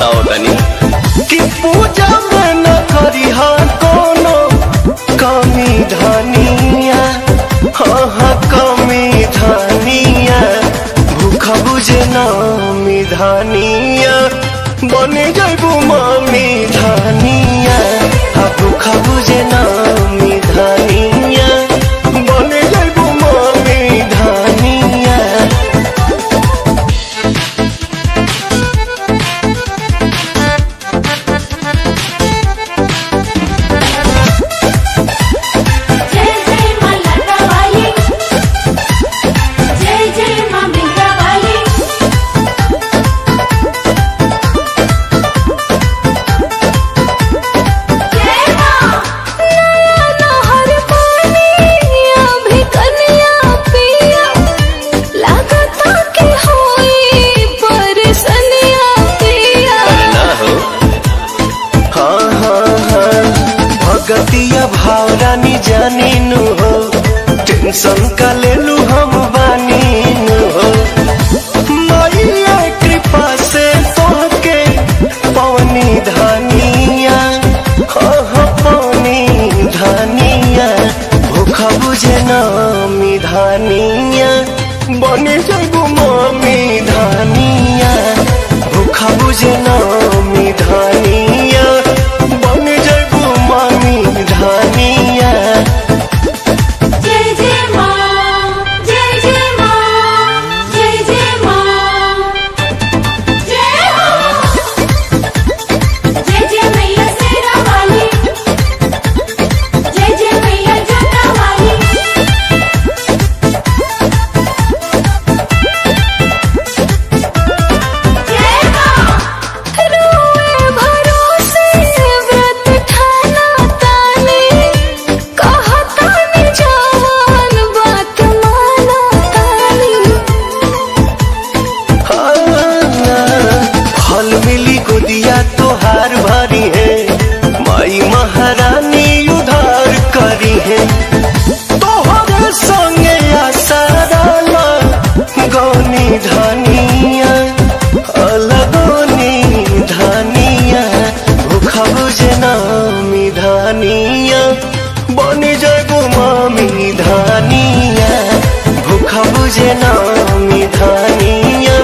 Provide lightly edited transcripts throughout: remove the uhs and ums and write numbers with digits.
बताओ तनी कि पूजा में न करी कोनो कमी धनिया। हाँ हाँ कमी धनिया भूखा बुझे नामी धनिया बने जाबू मामी धनिया। हाँ भूखा बुझे नामी धनिया बने जाबू मामी धनिया। गतिया भावरानी जानी नु हो टेंशन का ले लू हम बानी नु हो। मैया कृपा से तोहके पवनी धनिया। हाँ हाँ पवनी धनिया भूखा बुझे नामी धनिया बने जाबू मामी धनिया। भूखा बुझे नामी धनिया बने जाबू मामी धनिया। जय जय माँ, जय जय माँ, जय जय माँ, जय हो। जय जय मैया शेरा वाली, जय जय मैया जोता वाली। जय माँ। रोए भरोसे व्रत ठाना ताने कहतानी जवान बात माना तानी। फल मिली गोदिया तोहार भरी है माई महारानी उधार करी है। तोहरे संगे आसाराला गौनी धनिया अलगोनी धनिया भूखा बुझे नामी धनिया बने जाबू मामी धनिया। भूखा बुझे नामी धनिया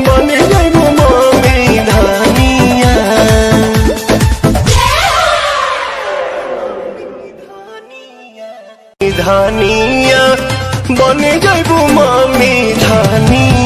बने जाबू मामी धनिया। धनिया बने जाबू मामी धनिया।